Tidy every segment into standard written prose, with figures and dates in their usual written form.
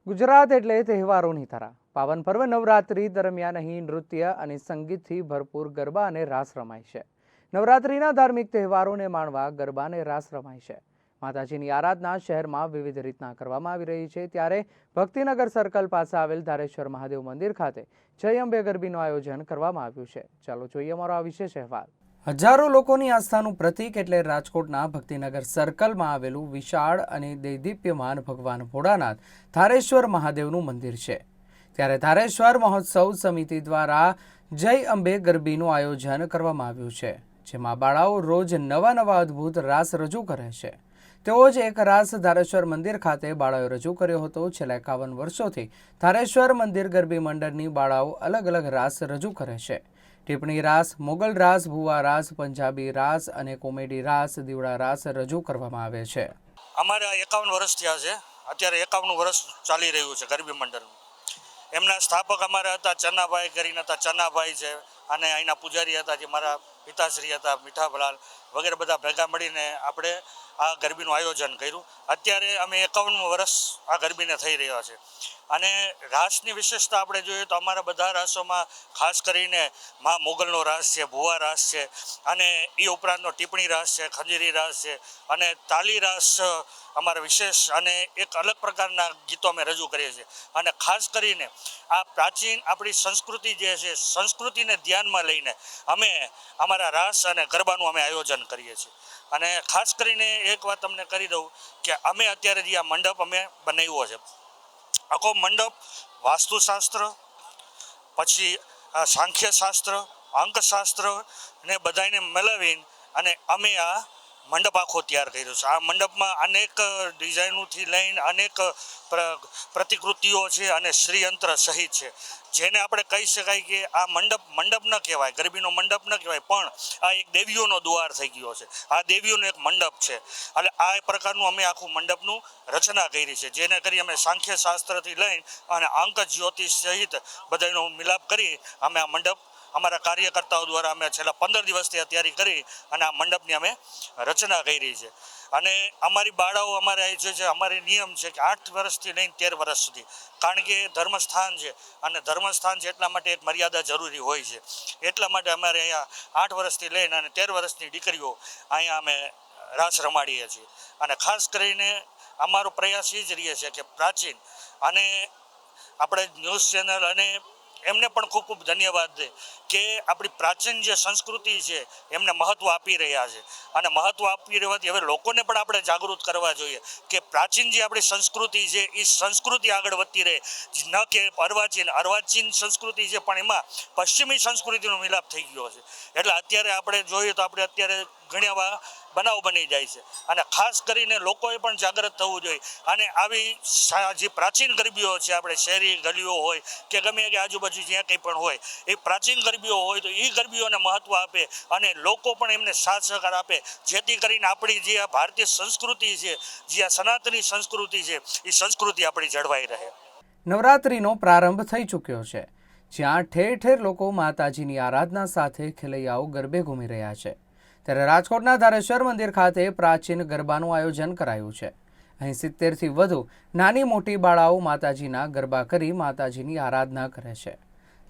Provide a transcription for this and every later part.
ગુજરાત એટલે તહેવારોની ધરા. પાવન પર્વ નવરાત્રી દરમિયાન અહીં નૃત્ય અને સંગીતથી ભરપૂર ગરબા અને રાસ રમાય છે. નવરાત્રીના ધાર્મિક તહેવારોને માણવા ગરબા અને રાસ રમાય છે. માતાજીની આરાધના શહેરમાં વિવિધ રીતના કરવામાં આવી રહી છે. ત્યારે ભક્તિનગર સર્કલ પાસે આવેલ ધારેશ્વર મહાદેવ મંદિર ખાતે જય અંબે ગરબીનું આયોજન કરવામાં આવ્યું છે. ચાલો જોઈએ અમારો આ વિશેષ અહેવાલ. હજારો લોકોની આસ્થાનું પ્રતીક એટલે રાજકોટના ભક્તિનગર સર્કલમાં આવેલું વિશાળ અને દૈદીપ્યમાન ભગવાન ભોળાનાથ ધારેશ્વર મહાદેવનું મંદિર છે. ત્યારે ધારેશ્વર મહોત્સવ સમિતિ દ્વારા જય અંબે ગરબીનું આયોજન કરવામાં આવ્યું છે, જેમાં બાળાઓ રોજ નવા અદ્ભુત રાસ રજૂ કરે છે. તેઓ જ એક રાસ ધારેશ્વર મંદિર ખાતે બાળાઓએ રજૂ કર્યો હતો. છેલ્લા 51 વર્ષોથી ધારેશ્વર મંદિર ગરબી મંડળની બાળાઓ અલગ રાસ રજૂ કરે છે. ટીપણી રાસ, મોગલ રાસ, ભુવા રાસ, પંજાબી રાસ અને કોમેડી રાસ, દીવડા રાસ રજૂ કરવામાં આવે છે. અમારે 51 વર્ષ થયા છે. અત્યારે 51 વર્ષ ચાલી રહ્યું છે ગરબી મંડળનું. એમના સ્થાપક અમારા હતા ચન્નાભાઈ કરીને હતા. ચન્નાભાઈ છે અને અહીંના પૂજારી હતા જે મારા પિતાશ્રી હતા મીઠાભલાલ વગેરે બધા ભેગા મળીને આપણે આ ગરબીનું આયોજન કર્યું. અત્યારે અમે 51 વર્ષ આ ગરબીને થઈ રહ્યા છે. અને રાસની વિશેષતા આપણે જોઈએ તો અમારા બધા રાસોમાં ખાસ કરીને મા મોગલનો રાસ છે, ભુવા રાસ છે અને એ ઉપરાંતનો ટીપણી રાસ છે, ખંજરી રાસ છે અને તાલી રાસ અમારા વિશેષ અને એક અલગ પ્રકારના ગીતો અમે રજૂ કરીએ છીએ. અને ખાસ કરીને આ પ્રાચીન આપણી સંસ્કૃતિ જે છે, સંસ્કૃતિને ધ્યાનમાં લઈને અમે અમારા રાસ અને ગરબાનું અમે આયોજન કરીએ છીએ. અને ખાસ કરીને એક વાત તમને કરી દઉં કે અમે અત્યારે જે આ મંડપ અમે બનાવ્યો છે, આખો મંડપ વાસ્તુશાસ્ત્ર, પછી સાંખ્યશાસ્ત્ર, અંકશાસ્ત્ર ને બધાને મેળવીને અને અમે આ મંડપ આખો તૈયાર કર્યો છે. આ મંડપમાં અનેક ડિઝાઇનોથી લઈને અનેક પ્રતિકૃતિઓ છે અને શ્રીયંત્ર સહિત છે, જેને આપણે કહી શકાય કે આ મંડપ ન કહેવાય, ગરબીનો મંડપ ન કહેવાય, પણ આ એક દેવીઓનો દ્વાર થઈ ગયો છે. આ દેવીઓનો એક મંડપ છે. એટલે આ પ્રકારનું અમે આખું મંડપનું રચના કરી છે, જેને કરી અમે સાંખ્યશાસ્ત્રથી લઈને અને અંક જ્યોતિષ સહિત બધાનો મિલાપ કરી અમે આ મંડપ અમારા કાર્યકર્તાઓ દ્વારા અમે છેલ્લા 15 દિવસથી તૈયારી કરી અને આ મંડપની અમે રચના કરી છે. અને અમારી બાળાઓ અમારે જે છે, અમારે નિયમ છે કે 8 વર્ષથી લઈને 13 વર્ષ સુધી, કારણ કે ધર્મસ્થાન છે અને ધર્મસ્થાન છે એટલા માટે એક મર્યાદા જરૂરી હોય છે. એટલા માટે અમારે અહીંયા 8 વર્ષથી લઈને અને 13 વર્ષની દીકરીઓ અહીંયા અમે રાસ રમાડીએ છીએ. અને ખાસ કરીને અમારો પ્રયાસ એ જ રહે છે કે પ્રાચીન અને આપણે ન્યૂઝ ચેનલ અને એમને પણ ખૂબ ધન્યવાદ દે કે આપણી પ્રાચીન જે સંસ્કૃતિ છે એમને મહત્ત્વ આપી રહ્યા છે. અને મહત્ત્વ આપી રહેવાથી હવે લોકોને પણ આપણે જાગૃત કરવા જોઈએ કે પ્રાચીન જે આપણી સંસ્કૃતિ છે એ સંસ્કૃતિ આગળ વધતી રહે, ન કે અર્વાચીન સંસ્કૃતિ છે પણ એમાં પશ્ચિમી સંસ્કૃતિનો મિલાપ થઈ ગયો છે. એટલે અત્યારે આપણે જોઈએ તો આપણે અત્યારે ઘણા એવા બનાવ બની જાય છે. અને ખાસ કરીને લોકોએ પણ જાગૃત થવું જોઈએ. અને આવી જે પ્રાચીન ગરબીઓ છે, આપણે શહેરી ગલીઓ હોય કે ગમે કે આજુબાજુ જ્યાં કંઈ પણ હોય, એ પ્રાચીન ગરબીઓ હોય તો એ ગરબીઓને મહત્ત્વ આપે અને લોકો પણ એમને સાથ સહકાર આપે, જેથી કરીને આપણી જે આ ભારતીય સંસ્કૃતિ છે, જે આ સનાતની સંસ્કૃતિ છે, એ સંસ્કૃતિ આપણી જળવાઈ રહે. નવરાત્રીનો પ્રારંભ થઈ ચૂક્યો છે, જ્યાં ઠેર લોકો માતાજીની આરાધના સાથે ખેલૈયાઓ ગરબે ઘૂમી રહ્યા છે. ત્યારે રાજકોટના ધારેશ્વર મંદિર ખાતે પ્રાચીન ગરબાનું આયોજન કરાયું છે. અહીં 70થી વધુ નાની મોટી બાળાઓ માતાજીના ગરબા કરી માતાજીની આરાધના કરે છે.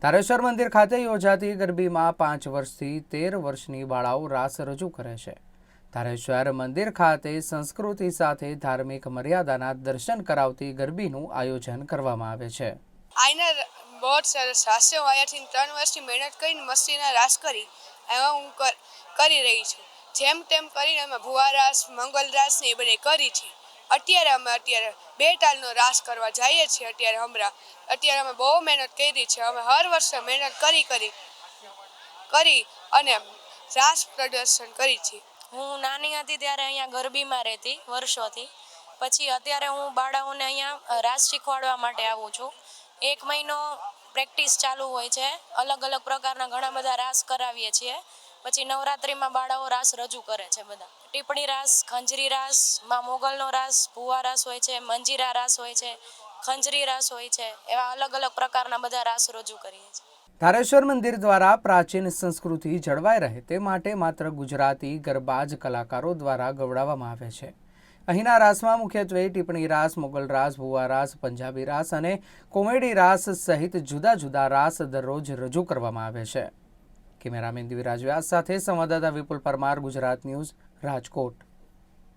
ધારેશ્વર મંદિર ખાતે યોજાતી ગરબીમાં 5 વર્ષથી 13 વર્ષની બાળાઓ રાસ રજૂ કરે છે. ધારેશ્વર મંદિર ખાતે સંસ્કૃતિ સાથે ધાર્મિક મર્યાદાના દર્શન કરાવતી ગરબીનું આયોજન કરવામાં આવે છે. આઈના બહુ સરસ હાસ્ય વાયાથી 3 વર્ષથી મહેનત કરીને મસ્તીના રાસ કરી એમાં હું કરી રહી છું. જેમ તેમ કરીને અમે ભુવા રાસ, મંગલ રાસ ને એ બધે કરી છે. અત્યારે અમે 2 તાલનો રાસ કરવા જઈએ છીએ. અત્યારે અમે બહુ મહેનત કરી છે. અમે હર વર્ષે મહેનત કરી અને રાસ પ્રદર્શન કરી છે. હું નાની હતી ત્યારે અહીંયા ગરબીમાં રહેતી વર્ષોથી. પછી અત્યારે હું બાળાઓને અહીંયા રાસ શીખવાડવા માટે આવું છું. 1 મહિનો પ્રેક્ટિસ ચાલુ હોય છે. અલગ પ્રકારના ઘણા બધા રાસ કરાવીએ છીએ. પછી નવરાત્રિમાં બાળાઓ રાસ રજૂ કરે છે. બધા ટીપણી રાસ, ખંજરી રાસ, માં મોગલનો રાસ, ભુવા રાસ હોય છે, મંજીરા રાસ હોય છે, ખંજરી રાસ હોય છે. એવા અલગ પ્રકારના બધા રાસ રજૂ કરીએ છીએ. ધારેશ્વર મંદિર દ્વારા પ્રાચીન સંસ્કૃતિ જળવાઈ રહે તે માટે માત્ર ગુજરાતી ગરબા જ કલાકારો દ્વારા ગવડાવવામાં આવે છે. અહીંના રાસમાં મુખ્યત્વે ટિપ્પણી રાસ, મોગલ રાસ, ભુવા રાસ, પંજાબી રાસ અને કોમેડી રાસ સહિત જુદા જુદા રાસ દરરોજ રજૂ કરવામાં આવે છે. કેમેરામેન દિવ્યરાજ વ્યાસ સાથે સંવાદદાતા વિપુલ પરમાર, ગુજરાત ન્યૂઝ, રાજકોટ.